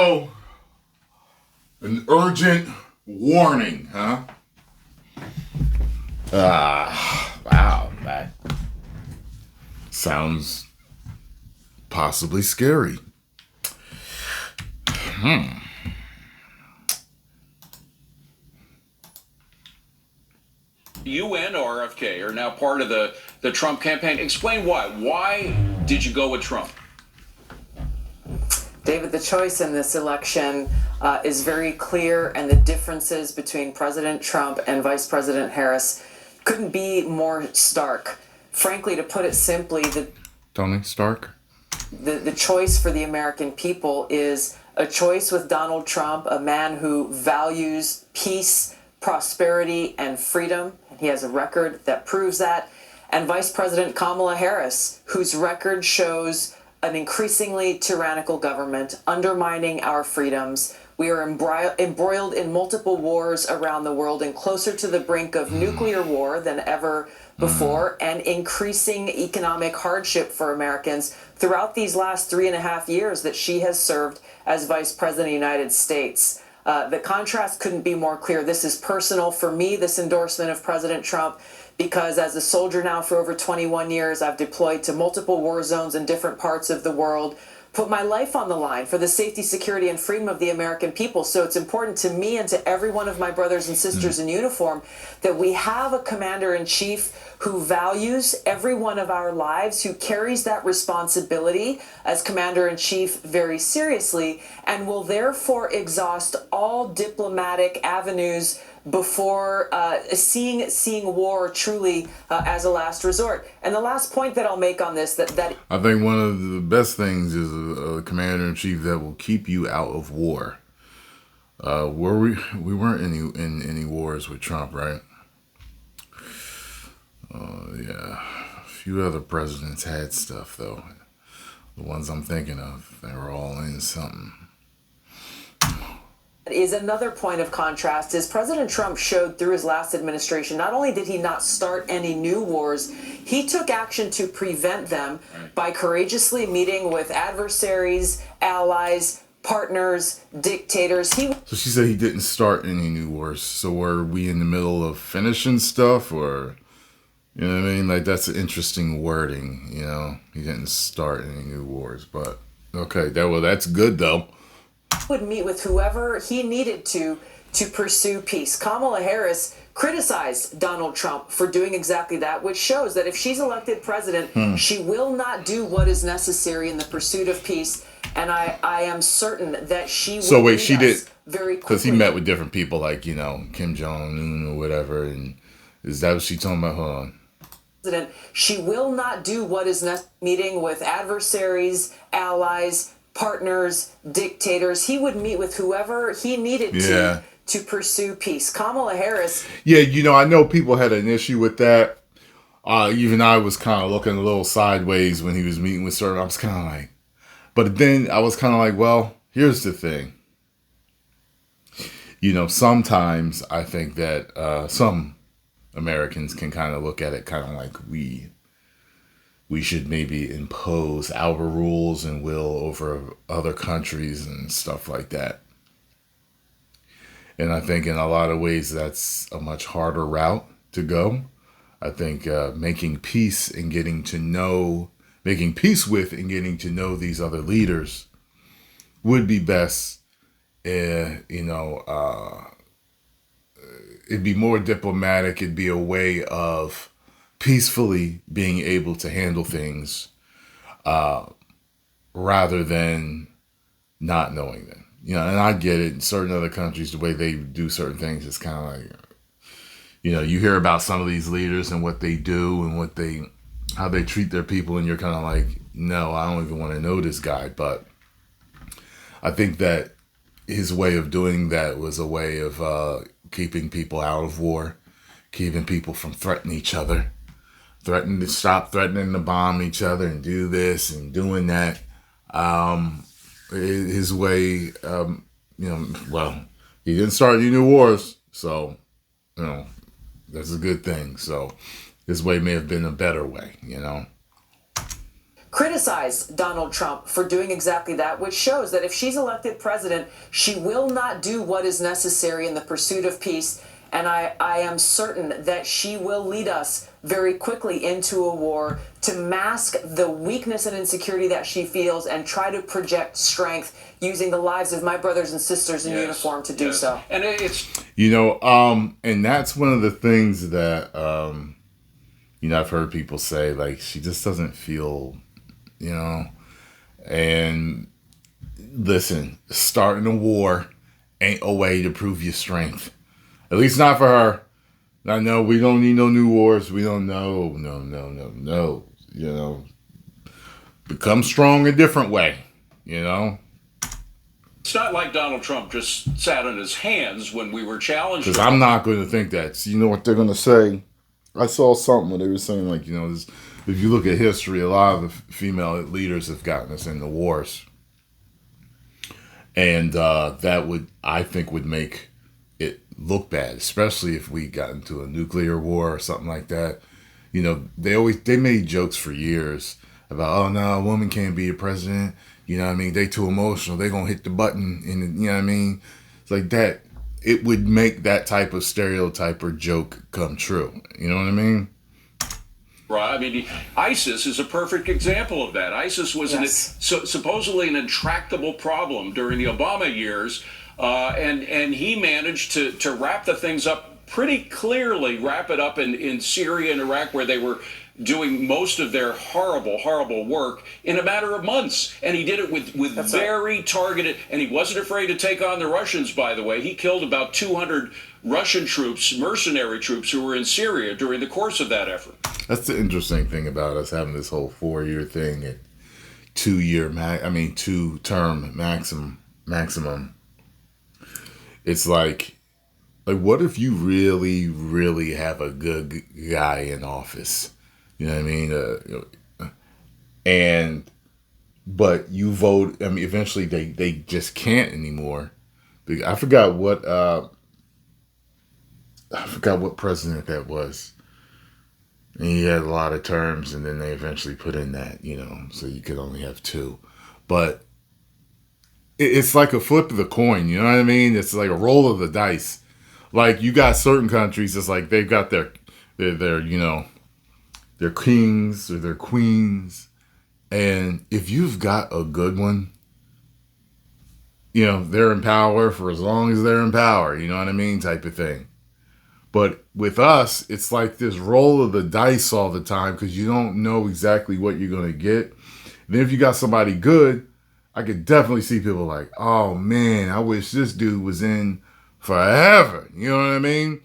Uh-oh. An urgent warning, huh? Wow. That sounds possibly scary. UN or RFK are now part of the Trump campaign. Explain why. Why did you go with Trump? David, the choice in this election is very clear, and the differences between President Trump and Vice President Harris couldn't be more stark. Frankly, to put it simply, Tony Stark? The choice for the American people is a choice with Donald Trump, a man who values peace, prosperity, and freedom. And he has a record that proves that. And Vice President Kamala Harris, whose record shows an increasingly tyrannical government undermining our freedoms. We are embroiled in multiple wars around the world and closer to the brink of nuclear war than ever before, and increasing economic hardship for Americans throughout these last 3.5 years that she has served as Vice President of the United States. The contrast couldn't be more clear. This is personal for me, this endorsement of President Trump, because as a soldier now for over 21 years, I've deployed to multiple war zones in different parts of the world, put my life on the line for the safety, security, and freedom of the American people. So it's important to me and to every one of my brothers and sisters in uniform that we have a commander-in-chief who values every one of our lives, who carries that responsibility as commander-in-chief very seriously, and will therefore exhaust all diplomatic avenues before seeing war truly as a last resort. And the last point that I'll make on this, that I think one of the best things is a commander-in-chief that will keep you out of war. We weren't in any wars with Trump, right? Yeah. A few other presidents had stuff, though. The ones I'm thinking of, they were all in something. Is another point of contrast is President Trump showed through his last administration, not only did he not start any new wars, he took action to prevent them by courageously meeting with adversaries, allies, partners, dictators. So she said he didn't start any new wars. So were we in the middle of finishing stuff, or, you know what I mean? Like, that's interesting wording, you know? He didn't start any new wars, but okay, that's good though. Would meet with whoever he needed to pursue peace. Kamala Harris criticized Donald Trump for doing exactly that, which shows that if she's elected president, she will not do what is necessary in the pursuit of peace. And I am certain that she will. So wait, she did very quickly, because he met with different people, like, you know, Kim Jong-un or whatever. And is that what she's talking about? Hold on. President, she will not do what is necessary. Meeting with adversaries, allies, partners, dictators. He would meet with whoever he needed to pursue peace. Kamala Harris. Yeah, you know, I know people had an issue with that. Even I was kind of looking a little sideways when he was meeting with certain. I was kind of like, but then I was kind of like, well, here's the thing. You know, sometimes I think that some Americans can kind of look at it kind of like we should maybe impose our rules and will over other countries and stuff like that. And I think in a lot of ways that's a much harder route to go. I think making peace with and getting to know these other leaders would be best. You know, it'd be more diplomatic. It'd be a way of peacefully being able to handle things rather than not knowing them. You know, and I get it. In certain other countries, the way they do certain things is kind of like, you know, you hear about some of these leaders and what they do and how they treat their people, and you're kind of like, no, I don't even want to know this guy. But I think that his way of doing that was a way of keeping people out of war, keeping people from threatening each other, threatening to bomb each other and do this and doing that. His way, you know, well, he didn't start any new wars, so, you know, that's a good thing. So his way may have been a better way, you know. criticized Donald Trump for doing exactly that, which shows that if she's elected president, she will not do what is necessary in the pursuit of peace. And I am certain that she will lead us very quickly into a war to mask the weakness and insecurity that she feels and try to project strength using the lives of my brothers and sisters in uniform to do so. And it's, and that's one of the things that, I've heard people say, like, she just doesn't feel, and listen, starting a war ain't a way to prove your strength. At least not for her. I know we don't need no new wars. We don't know. No. Become strong a different way, It's not like Donald Trump just sat on his hands when we were challenged. Because I'm not going to think that. So you know what they're going to say? I saw something where they were saying, like, if you look at history, a lot of the female leaders have gotten us into wars. And that I think would make it look bad, especially if we got into a nuclear war or something like that. They made jokes for years about, oh no, a woman can't be a president. They too emotional. They gonna hit the button, and it's like that. It would make that type of stereotype or joke come true. You know what I mean? Right. I mean, ISIS is a perfect example of that. ISIS was supposedly an intractable problem during the Obama years. And he managed to wrap the things up pretty clearly, wrap it up in Syria and Iraq, where they were doing most of their horrible, horrible work in a matter of months. And he did it with very targeted, and he wasn't afraid to take on the Russians, by the way. He killed about 200 Russian troops, mercenary troops, who were in Syria during the course of that effort. That's the interesting thing about us having this whole 4-year thing and 2-term maximum. It's like what if you really, really have a good guy in office? You know what I mean? But you vote. I mean, eventually they just can't anymore. I forgot what president that was. And he had a lot of terms, and then they eventually put in that, so you could only have 2. But it's like a flip of the coin, you know what I mean? It's like a roll of the dice. Like, you got certain countries, it's like they've got their kings or their queens. And if you've got a good one, they're in power for as long as they're in power, you know what I mean? Type of thing. But with us, it's like this roll of the dice all the time because you don't know exactly what you're going to get. And then if you got somebody good, I could definitely see people like, oh man, I wish this dude was in forever. You know what I mean?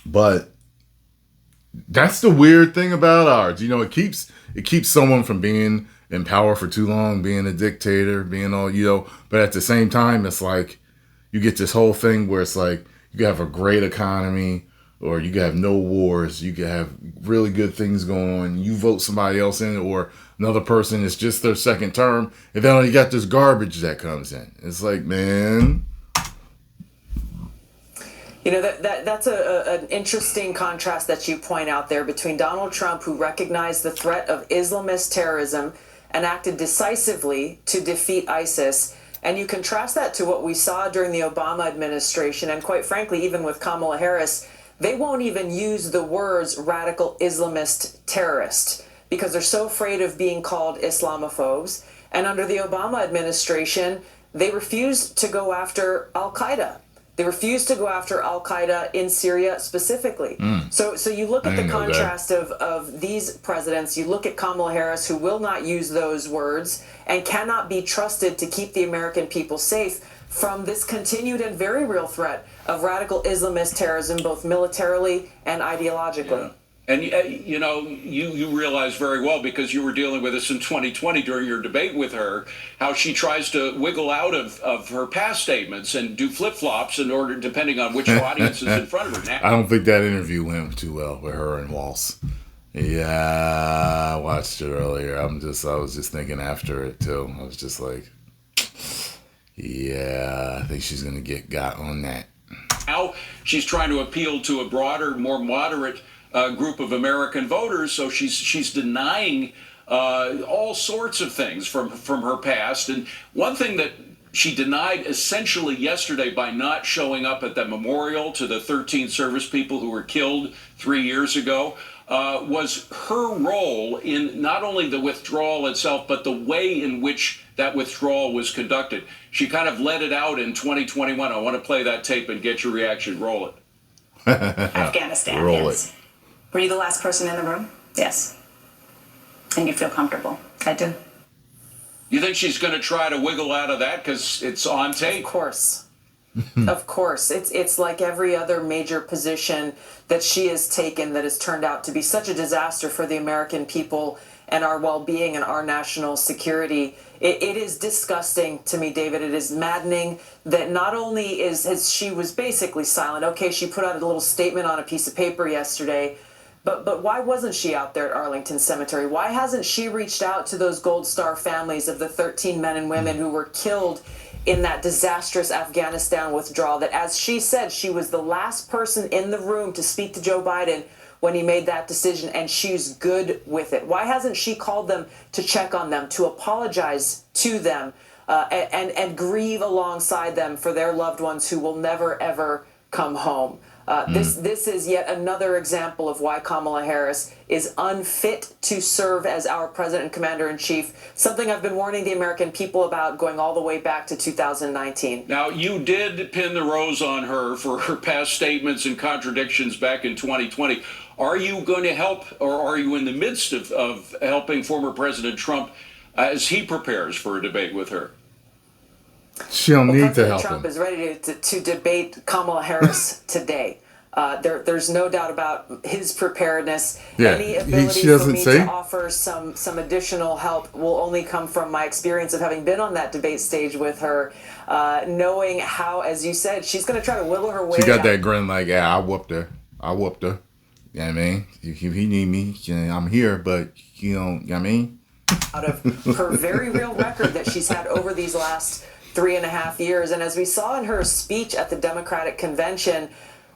But that's the weird thing about ours. It keeps someone from being in power for too long, being a dictator, being all, but at the same time, it's like you get this whole thing where it's like you can have a great economy, or you can have no wars, you can have really good things going on. You vote somebody else in, or another person, it's just their second term, and then you got this garbage that comes in. It's like, man. That's an interesting contrast that you point out there between Donald Trump, who recognized the threat of Islamist terrorism and acted decisively to defeat ISIS, and you contrast that to what we saw during the Obama administration, and quite frankly, even with Kamala Harris. They won't even use the words radical Islamist terrorist because they're so afraid of being called Islamophobes. And under the Obama administration, they refused to go after Al-Qaeda. They refused to go after Al-Qaeda in Syria specifically. So you look at the contrast of these presidents. You look at Kamala Harris, who will not use those words and cannot be trusted to keep the American people safe from this continued and very real threat of radical Islamist terrorism, both militarily and ideologically. Yeah. And, you realize very well, because you were dealing with this in 2020 during your debate with her, how she tries to wiggle out of her past statements and do flip-flops in order, depending on which audience is in front of her. Now, I don't think that interview went too well with her and Waltz. Yeah, I watched it earlier. I was just thinking after it, too. I was just like, yeah, I think she's going to get got on that. Now she's trying to appeal to a broader, more moderate group of American voters, so she's denying all sorts of things from her past. And one thing that she denied essentially yesterday by not showing up at the memorial to the 13 service people who were killed 3 years ago was her role in not only the withdrawal itself, but the way in which that withdrawal was conducted. She kind of let it out in 2021. I want to play that tape and get your reaction. Roll it. Afghanistan, Roll yes. Were you the last person in the room? Yes. And you feel comfortable? I do. You think she's going to try to wiggle out of that because it's on tape? Of course. Of course. It's like every other major position that she has taken that has turned out to be such a disaster for the American people and our well-being and our national security. It is disgusting to me, David. It is maddening that not only is she was basically silent. Okay, she put out a little statement on a piece of paper yesterday, but why wasn't she out there at Arlington Cemetery? Why hasn't she reached out to those Gold Star families of the 13 men and women who were killed in that disastrous Afghanistan withdrawal? That, as she said, she was the last person in the room to speak to Joe Biden when he made that decision, and she's good with it. Why hasn't she called them to check on them, to apologize to them, and grieve alongside them for their loved ones who will never, ever come home? This is yet another example of why Kamala Harris is unfit to serve as our president and commander-in-chief, something I've been warning the American people about going all the way back to 2019. Now, you did pin the rose on her for her past statements and contradictions back in 2020. Are you going to help, or are you in the midst of helping former President Trump as he prepares for a debate with her? She don't need to President help Trump him. is ready to debate Kamala Harris today. There's no doubt about his preparedness. Yeah, Any ability she for doesn't me say. to offer some additional help will only come from my experience of having been on that debate stage with her, knowing how, as you said, she's going to try to whittle her way She got out. that grin like, yeah, I whooped her. You know what I mean? If he need me, I'm here, but you know what I mean? Out of her very real record that she's had over these last 3.5 years. And as we saw in her speech at the Democratic convention,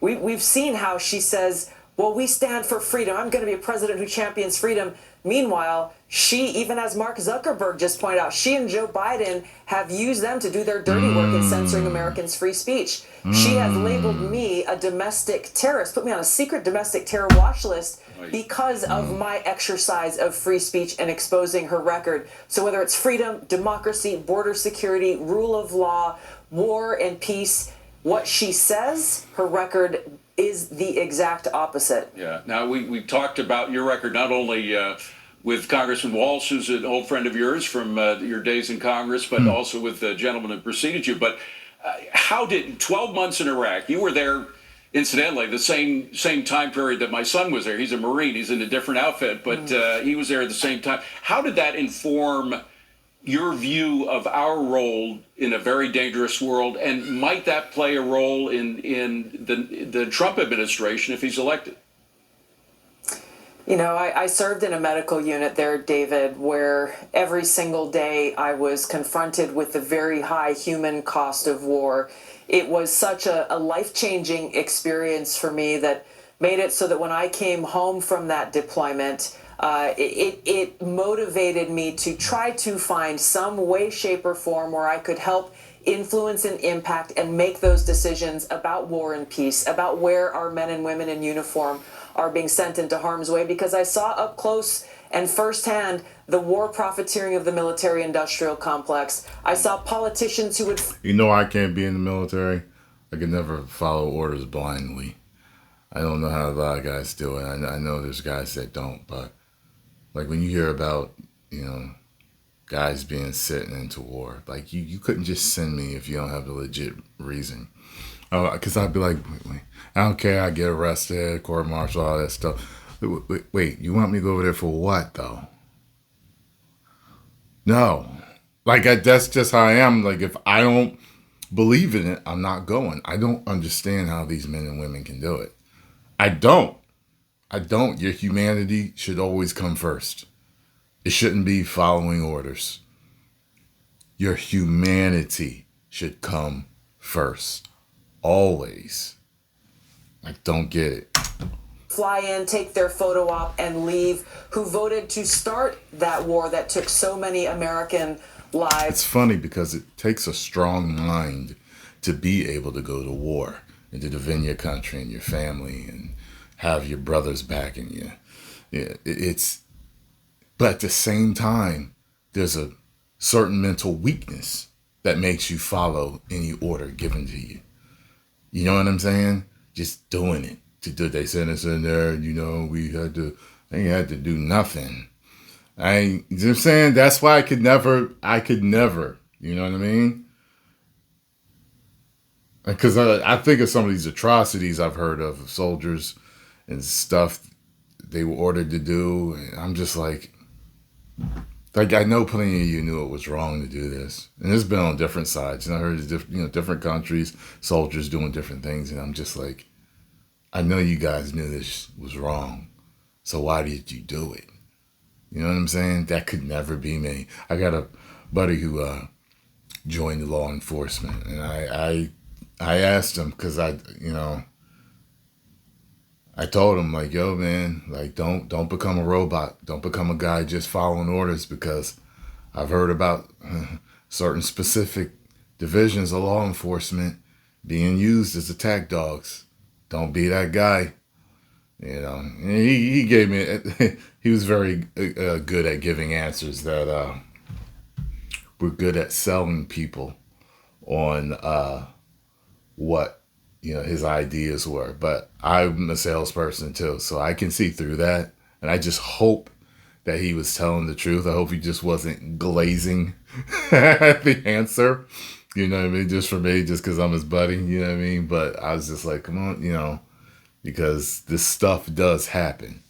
we've seen how she says, well, we stand for freedom. I'm going to be a president who champions freedom. Meanwhile, she, even as Mark Zuckerberg just pointed out, she and Joe Biden have used them to do their dirty work in censoring Americans' free speech. She has labeled me a domestic terrorist, put me on a secret domestic terror watch list because of my exercise of free speech and exposing her record. So whether it's freedom, democracy, border security, rule of law, war and peace, what she says, her record is the exact opposite. Yeah. Now, we talked about your record not only with Congressman Walsh, who's an old friend of yours from your days in Congress, but also with the gentleman who preceded you. But how did 12 months in Iraq? You were there, incidentally, the same time period that my son was there. He's a Marine. He's in a different outfit, but he was there at the same time. How did that inform your view of our role in a very dangerous world, and might that play a role in the Trump administration if he's elected? You know, I served in a medical unit there, David, where every single day I was confronted with the very high human cost of war. It was such a life-changing experience for me that made it so that when I came home from that deployment, it motivated me to try to find some way, shape, or form where I could help influence and impact and make those decisions about war and peace, about where our men and women in uniform are being sent into harm's way, because I saw up close and firsthand the war profiteering of the military-industrial complex. I saw politicians who would... You know I can't be in the military? I can never follow orders blindly. I don't know how a lot of guys do it. I know there's guys that don't, but like when you hear about, you know, guys being sent into war, like you couldn't just send me if you don't have a legit reason. Because I'd be like, wait, I don't care, I get arrested, court-martial, all that stuff. Wait, you want me to go over there for what, though? No. Like, that's just how I am. Like, if I don't believe in it, I'm not going. I don't understand how these men and women can do it. I don't. Your humanity should always come first. It shouldn't be following orders. Your humanity should come first. Always. Like, don't get it. fly in, take their photo op, and leave, who voted to start that war that took so many American lives. It's funny because it takes a strong mind to be able to go to war and to defend your country and your family and have your brothers backing you. Yeah, but at the same time, there's a certain mental weakness that makes you follow any order given to you. You know what I'm saying? Just doing it. They sent us in there, they had to do nothing. You know what I'm saying? That's why I could never, you know what I mean? Because I think of some of these atrocities I've heard of soldiers and stuff they were ordered to do. And I'm just like I know plenty of you knew it was wrong to do this. And it's been on different sides. And I heard different countries, soldiers doing different things. And I'm just like, I know you guys knew this was wrong. So why did you do it? You know what I'm saying? That could never be me. I got a buddy who joined the law enforcement. And I asked him because I told him, like, yo, man, like, don't become a robot. Don't become a guy just following orders, because I've heard about certain specific divisions of law enforcement being used as attack dogs. Don't be that guy. And he gave me, he was very good at giving answers that were good at selling people on what his ideas were. But I'm a salesperson too, so I can see through that. And I just hope that he was telling the truth. I hope he just wasn't glazing at the answer. You know what I mean? Just for me, just because I'm his buddy, you know what I mean? But I was just like, come on, because this stuff does happen.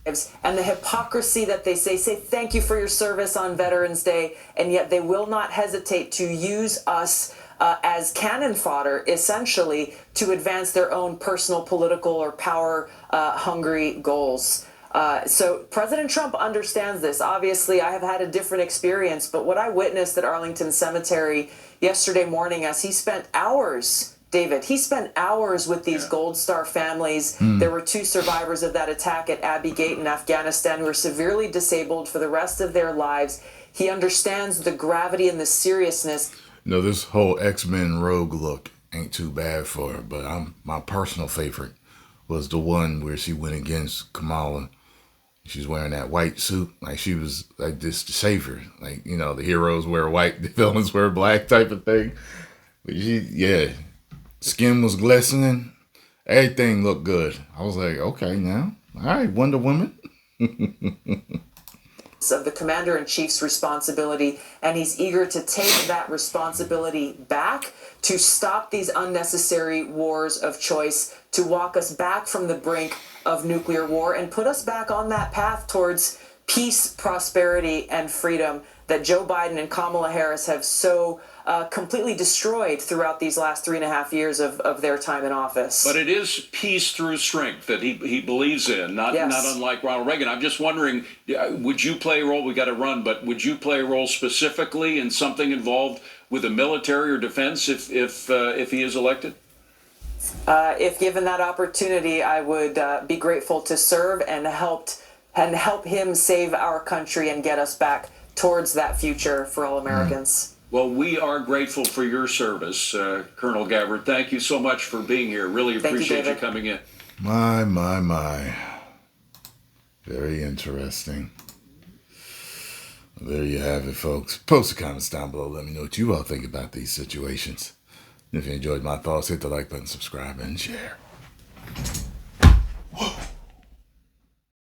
And the hypocrisy that they say thank you for your service on Veterans Day, and yet they will not hesitate to use us as cannon fodder, essentially, to advance their own personal, political, or power-hungry goals. So President Trump understands this. Obviously, I have had a different experience, but what I witnessed at Arlington Cemetery yesterday morning, as he spent hours, David, he spent hours with these Gold Star families. There were 2 survivors of that attack at Abbey Gate in Afghanistan who were severely disabled for the rest of their lives. He understands the gravity and the seriousness. This whole X-Men Rogue look ain't too bad for her, but my personal favorite was the one where she went against Kamala. She's wearing that white suit, like she was like this savior, like, the heroes wear white, the villains wear black type of thing. But skin was glistening, everything looked good. I was like, okay, now, all right, Wonder Woman. Of the commander-in-chief's responsibility, and he's eager to take that responsibility back to stop these unnecessary wars of choice, to walk us back from the brink of nuclear war and put us back on that path towards peace, prosperity, and freedom that Joe Biden and Kamala Harris have so completely destroyed throughout these last 3.5 years of their time in office. But it is peace through strength that he believes in, not unlike Ronald Reagan. I'm just wondering, would you play a role? We got to run, but would you play a role specifically in something involved with the military or defense if he is elected? If given that opportunity, I would be grateful to serve and help him save our country and get us back towards that future for all Americans. Well, we are grateful for your service, Colonel Gabbard. Thank you so much for being here. Really appreciate you coming in. My. Very interesting. There you have it, folks. Post the comments down below. Let me know what you all think about these situations. And if you enjoyed my thoughts, hit the like button, subscribe, and share.